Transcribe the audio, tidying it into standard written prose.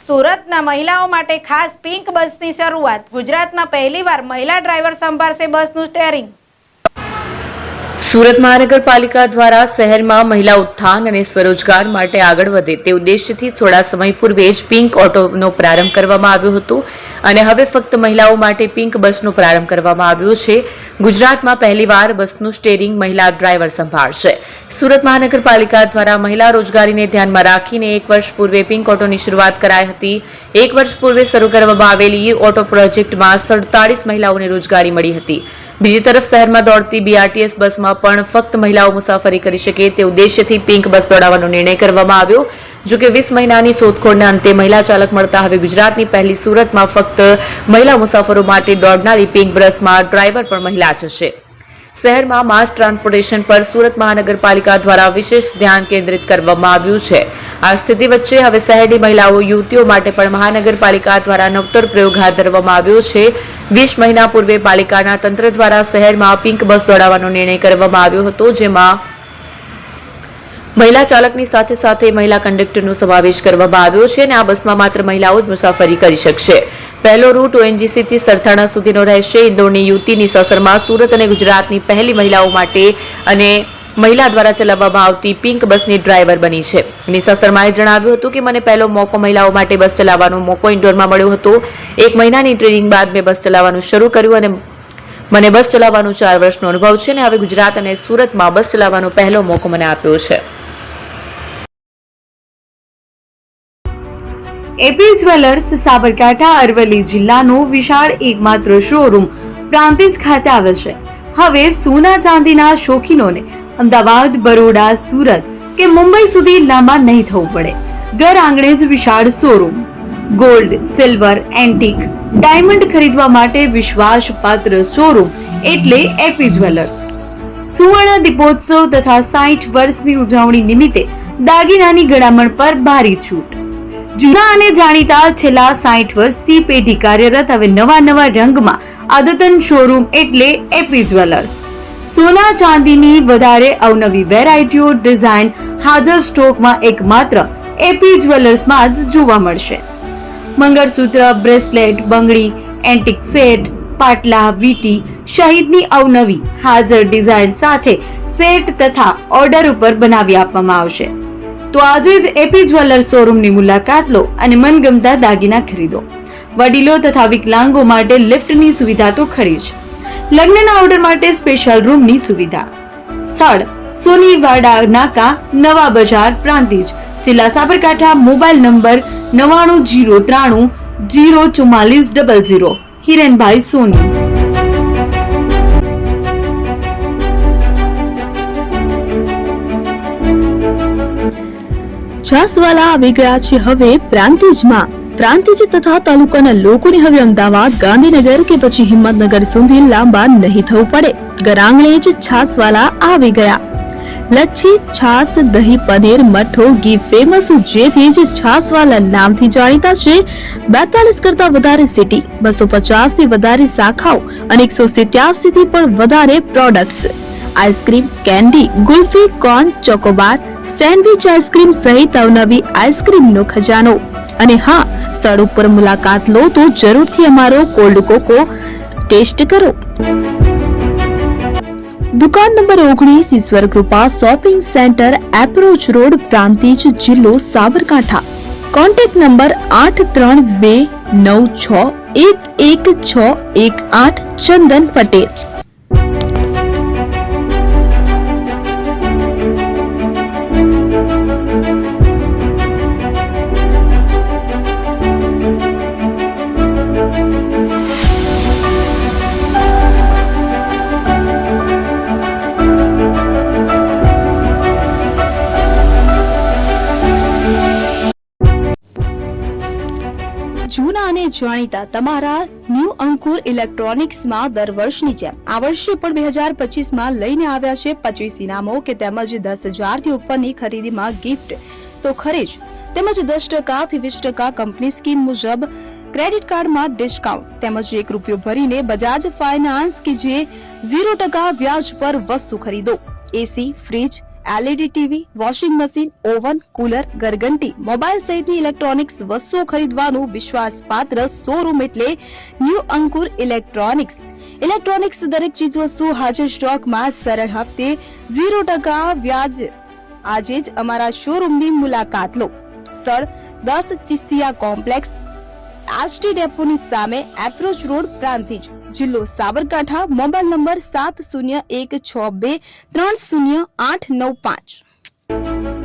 સુરતના મહિલાઓ માટે ખાસ પિંક બસની શરૂઆત। ગુજરાતમાં પહેલીવાર મહિલા ડ્રાઈવર સંભાળશે બસનું સ્ટીયરિંગ। સુરત મહાનગરપાલિકા દ્વારા શહેરમાં મહિલા ઉત્થાન અને સ્વરોજગાર માટે આગળ વધે તે ઉદ્દેશ્યથી થોડા સમય પૂર્વે જ પિંક ઓટોનો પ્રારંભ કરવામાં આવ્યો હતો અને હવે ફક્ત મહિલાઓ માટે પિંક બસનો પ્રારંભ કરવામાં આવ્યો છે। ગુજરાતમાં પહેલીવાર બસનું સ્ટીયરિંગ મહિલા ડ્રાઈવર સંભાળશે। સુરત મહાનગરપાલિકા દ્વારા મહિલા રોજગારીને ધ્યાનમાં રાખીને 1 વર્ષ પૂર્વે પિંક ઓટોની શરૂઆત કરાઈ હતી। 1 વર્ષ પૂર્વે શરૂ કરવામાં આવેલી ઓટો પ્રોજેક્ટમાં 47 મહિલાઓને રોજગારી મળી હતી। બીજી તરફ શહેરમાં દોડતી BRTS બસમાં પણ ફક્ત મહિલાઓ મુસાફરી કરી શકે તે ઉદ્દેશ્યથી પિંક બસ દોડાવવાનો નિર્ણય કરવામાં આવ્યો। જો કે 20 મહિનાની શોધખોળના અંતે મહિલા ચાલક મળતા હવે ગુજરાતની પહેલી સુરતમાં ફક્ત મહિલા મુસાફરો માટે દોડનારી પિંક બસમાં ડ્રાઈવર પણ મહિલા જ હશે। શહેરમાં માસ ટ્રાન્સપોર્ટેશન પર સુરત મહાનગરપાલિકા દ્વારા વિશેષ ધ્યાન કેન્દ્રિત કરવામાં આવ્યું છે। આ સ્થિતિ વચ્ચે હવે શહેરની મહિલાઓ યુવતીઓ માટે પણ મહાનગરપાલિકા દ્વારા નવતર પ્રયોગ હાથ ધરવામાં આવ્યો છે। 20 મહિના પૂર્વે પાલિકાના તંત્ર દ્વારા શહેરમાં પિંક બસ દોડાવવાનો નિર્ણય કરવામાં આવ્યો હતો, જેમાં મહિલા ચાલકની સાથે સાથે મહિલા કંડક્ટરનો સમાવેશ કરવામાં આવ્યો છે અને આ બસમાં માત્ર મહિલાઓ જ મુસાફરી કરી શકશે। પહેલો રૂટ ONGC થી સરથાણા સુધીનો રહેશે। ઇન્દોરની યુવતીની સાસરમાં સુરત અને ગુજરાતની પહેલી મહિલાઓ માટે અને મહિલા દ્વારા ચલાવવામાં આવતી પિંક બસની ડ્રાઈવર બની છે। નિશા શર્માએ જણાવ્યું હતું કે મને પહેલો મોકો મહિલાઓ માટે બસ ચલાવવાનો મોકો ઇન્દોરમાં મળ્યો હતો। 1 મહિનાની ટ્રેનિંગ બાદ મેં બસ ચલાવવાનું શરૂ કર્યું અને મને બસ ચલાવવાનો 4 વર્ષનો અનુભવ છે અને હવે ગુજરાત અને સુરતમાં બસ ચલાવવાનો પહેલો મોકો મને આપ્યો છે। એપી જ્વેલર્સ સાબરકાંઠા અરવલ્લી જિલ્લાનો વિશાળ એકમાત્ર શોરૂમ પ્રાંતિજ ખાતે આવેલ છે। હવે સોના ચાંદીના શોખીનોને અમદાવાદ, બરોડા, સુરત કે મુંબઈ સુધી લાંબા નહીં થવું પડે। ઘર આંગણે જ વિશાળ showroom. Gold, silver, antique, diamond ખરીદવા માટે વિશ્વાસપાત્ર શોરૂમ એટલે એપી જ્વેલર્સ। સુવર્ણ દીપોત્સવ તથા 60 વર્ષની ઉજવણી નિમિત્તે દાગીનાની ગળામણ પર ભારી છૂટ। જૂના અને જાણીતા છેલ્લા 60 વર્ષથી પેઢી કાર્યરત હવે નવા રંગમાં અદ્યતન શોરૂમ એટલે એપી જ્વેલર્સ। સોના ચાંદીની વધારે અવનવી વેરાયટીઓ, ડિઝાઇન હાજર સ્ટોકમાં એકમાત્ર એપી જ્વેલર્સમાં જ જોવા મળશે। મંગળસૂત્ર, બ્રેસલેટ, બંગડી, એન્ટિક સેટ, પાટલા, વીટી સહિતની અવનવી હાજર ડિઝાઇન સાથે સેટ તથા ઓર્ડર ઉપર બનાવી આપવામાં આવશે। તો આજે જ એપી જ્વેલર્સ શોરૂમની મુલાકાત લો અને મનગમતા દાગીના ખરીદો। વડીલો તથા વિકલાંગો માટે લિફ્ટની સુવિધા તો ખરી જ। લગ્નના ઓર્ડર માટે સ્પેશિયલ રૂમની સુવિધા। સ્થળ સોનીવાડા નાકા, નવા બજાર, પ્રાંતિજ, જિલ્લા સાબરકાંઠા। Mobile number 9903 04400। હિરેનભાઈ સોની। છાસવાલા આવી ગયા છે હવે પ્રાંતિજમાં। પ્રાંતિજ તથા તાલુકાના લોકોને હવે અમદાવાદ, ગાંધીનગર કે પછી હિંમતનગર સુધી લાંબા નહીં થવું પડે। ઘર આંગણે જ છાસવાલા આવી ગયા। લચ્છી, છાસ, દહીં, પનીર, મઠો, ઘી ફેમસ, જેથી જ છાસવાલા નામથી જાણીતા છે। 42 કરતા વધારે સિટી, 250 થી વધારે શાખાઓ અને 187 થી પણ વધારે products. Ice cream, candy, kulfi, corn, Chocobar, sandwich ice cream સહિત અવનવી આઈસ્ક્રીમનો ખજાનો। અને હા, સ્થળ ઉપર મુલાકાત લો તો જરૂરથી અમારો કોલ્ડ કોકો ટેસ્ટ કરો। દુકાન number 19, Ishwar Krupa shopping centre, approach road, Prantij, જિલ્લો સાબરકાંઠા। Contact number 8326111618 Chandan Patel. જૂના અને જાણીતા તમારા ન્યૂ અંકુર ઇલેક્ટ્રોનિક્સમાં દર વર્ષની જેમ આ વર્ષે પણ 2025માં લઈને આવ્યા છે 25 ઇનામો કે તેમજ 10,000 થી ઉપરની ખરીદીમાં ગિફ્ટ તો ખરી જ, તેમજ 10% થી 20% કંપની સ્કીમ મુજબ ક્રેડિટ કાર્ડમાં ડિસ્કાઉન્ટ તેમજ ₹1 ભરીને બજાજ ફાઇનાન્સ કે જે 0% વ્યાજ પર વસ્તુ ખરીદો। AC, fridge, LED TV, washing machine, oven, cooler, ગરગંટી, મોબાઈલ સહિતની ઇલેક્ટ્રોનિક્સ વસ્તુઓ ખરીદવાનું વિશ્વાસપાત્ર શોરૂમ એટલે ન્યૂ અંકુર ઇલેક્ટ્રોનિક્સ. ઇલેક્ટ્રોનિક્સ દરેક ચીજ વસ્તુ હાજર સ્ટોકમાં સરળ હપ્તે 0% વ્યાજ. આજે જ અમારા શોરૂમની મુલાકાત લો. સ્થળ 10 ચિસ્તિયા કોમ્પ્લેક્સ, આષ્ટી ડેપોની સામે, એપ્રોચ રોડ, પ્રાંતિજ, જિલ્લો સાબરકાંઠા. Mobile number 7016230895.